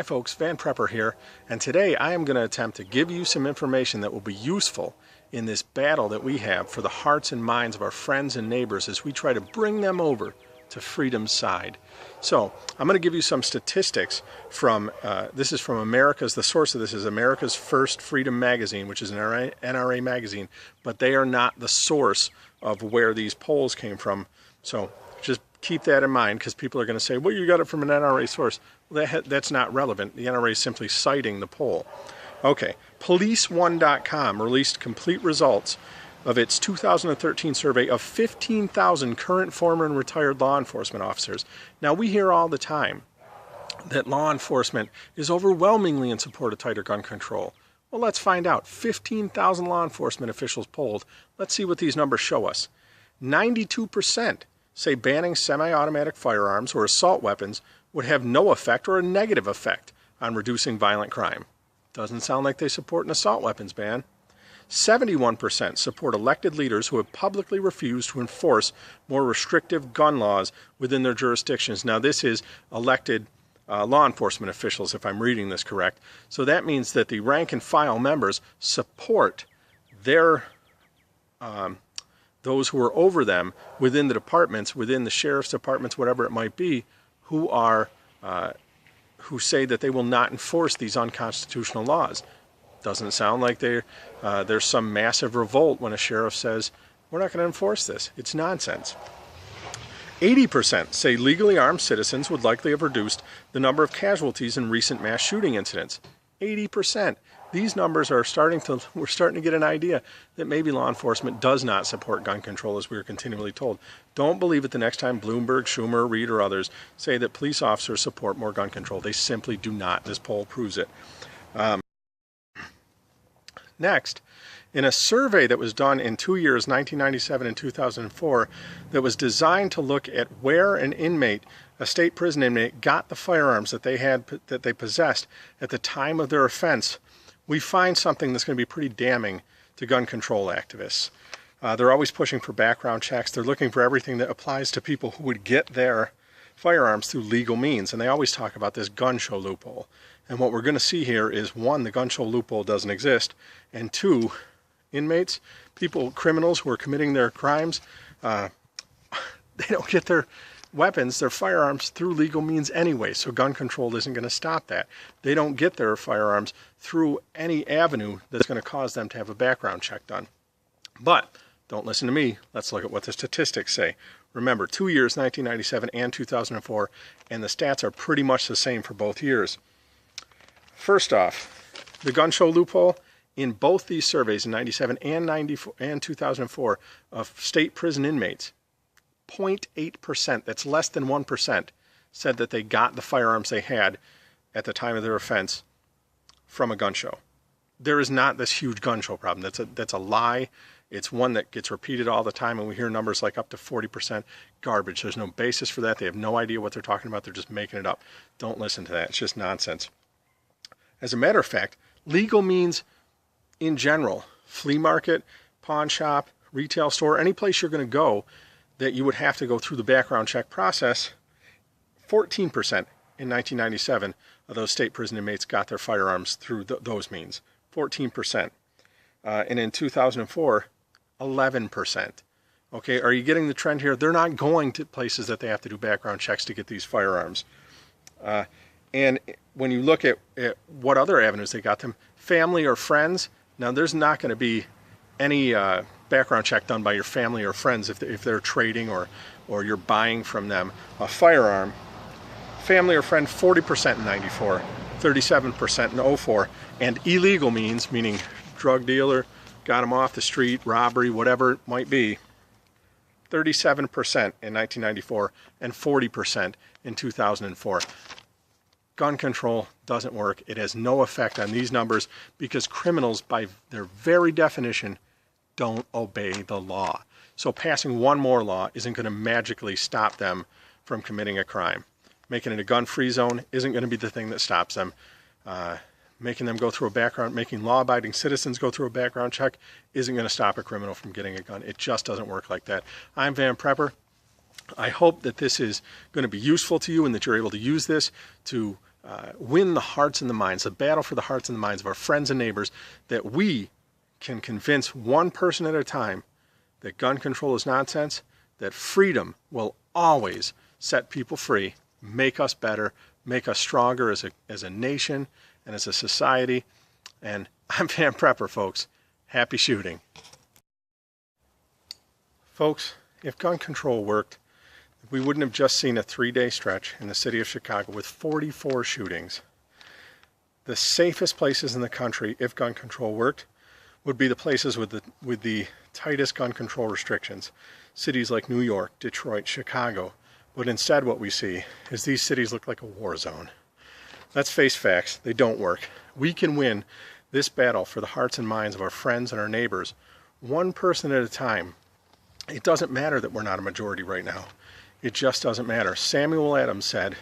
folks, Van Prepper here, and today I am going to attempt to give you some information that will be useful in this battle that we have for the hearts and minds of our friends and neighbors as we try to bring them over to freedom's side. So I'm going to give you some statistics from, this is from America's, the source of this is America's First Freedom Magazine, which is an NRA magazine, but they are not the source of where these polls came from. So just keep that in mind, because people are going to say, well, you got it from an NRA source. Well, that's not relevant. The NRA is simply citing the poll. Okay, PoliceOne.com released complete results of its 2013 survey of 15,000 current, former, and retired law enforcement officers. Now, we hear all the time that law enforcement is overwhelmingly in support of tighter gun control. Well, let's find out. 15,000 law enforcement officials polled. Let's see what these numbers show us. 92% say banning semi-automatic firearms or assault weapons would have no effect or a negative effect on reducing violent crime. Doesn't sound like they support an assault weapons ban. 71% support elected leaders who have publicly refused to enforce more restrictive gun laws within their jurisdictions. Now, this is elected law enforcement officials, if I'm reading this correct. So that means that the rank and file members support their those who are over them within the departments, within the sheriff's departments, whatever it might be, who are who say that they will not enforce these unconstitutional laws. Doesn't sound like there's some massive revolt when a sheriff says, we're not going to enforce this. It's nonsense. 80% say legally armed citizens would likely have reduced the number of casualties in recent mass shooting incidents. 80%. These numbers are we're starting to get an idea that maybe law enforcement does not support gun control, as we are continually told. Don't believe it the next time Bloomberg, Schumer, Reid, or others say that police officers support more gun control. They simply do not. This poll proves it. Next, in a survey that was done in 2 years, 1997 and 2004, that was designed to look at where an inmate, a state prison inmate, got the firearms that they possessed at the time of their offense, we find something that's going to be pretty damning to gun control activists. They're always pushing for background checks. They're looking for everything that applies to people who would get their firearms through legal means. And they always talk about this gun show loophole. And what we're going to see here is, one, the gun show loophole doesn't exist. And two, inmates, criminals who are committing their crimes, they don't get their weapons, their firearms, through legal means anyway, so gun control isn't going to stop that. They don't get their firearms through any avenue that's going to cause them to have a background check done. But don't listen to me. Let's look at what the statistics say. Remember, 2 years, 1997 and 2004, and the stats are pretty much the same for both years. First off, the gun show loophole in both these surveys in 97 and 2004 of state prison inmates, 0.8%, that's less than 1%, said that they got the firearms they had at the time of their offense from a gun show. There is not this huge gun show problem. That's a lie. It's one that gets repeated all the time, and we hear numbers like up to 40%. Garbage. There's no basis for that. They have no idea what they're talking about. They're just making it up. Don't listen to that. It's just nonsense. As a matter of fact, legal means in general, flea market, pawn shop, retail store, any place you're going to go that you would have to go through the background check process, 14% in 1997 of those state prison inmates got their firearms through those means. 14%. And in 2004, 11%. Okay, are you getting the trend here? They're not going to places that they have to do background checks to get these firearms. And when you look at what other avenues they got them, family or friends, now there's not going to be any background check done by your family or friends if they're trading or you're buying from them a firearm. Family or friend, 40% in 94, 37% in 04, and illegal means, meaning drug dealer, got them off the street, robbery, whatever it might be, 37% in 1994 and 40% in 2004. Gun control doesn't work. It has no effect on these numbers because criminals, by their very definition, don't obey the law. So passing one more law isn't going to magically stop them from committing a crime. Making it a gun-free zone isn't going to be the thing that stops them. Making them go through a background, making law-abiding citizens go through a background check isn't going to stop a criminal from getting a gun. It just doesn't work like that. I'm Van Prepper. I hope that this is going to be useful to you and that you're able to use this to win the hearts and the minds, the battle for the hearts and the minds of our friends and neighbors, that we can convince one person at a time that gun control is nonsense, that freedom will always set people free, make us better, make us stronger as a nation and as a society. And I'm Van Prepper, folks. Happy shooting. Folks, if gun control worked, we wouldn't have just seen a 3-day stretch in the city of Chicago with 44 shootings. The safest places in the country, if gun control worked, would be the places with the tightest gun control restrictions. Cities like New York, Detroit, Chicago. But instead what we see is these cities look like a war zone. Let's face facts, they don't work. We can win this battle for the hearts and minds of our friends and our neighbors, one person at a time. It doesn't matter that we're not a majority right now. It just doesn't matter. Samuel Adams said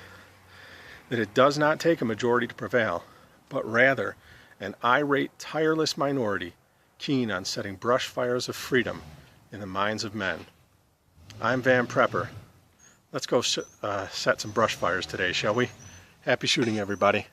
that it does not take a majority to prevail, but rather an irate, tireless minority keen on setting brush fires of freedom in the minds of men. I'm Van Prepper. Let's go set some brush fires today, shall we? Happy shooting, everybody.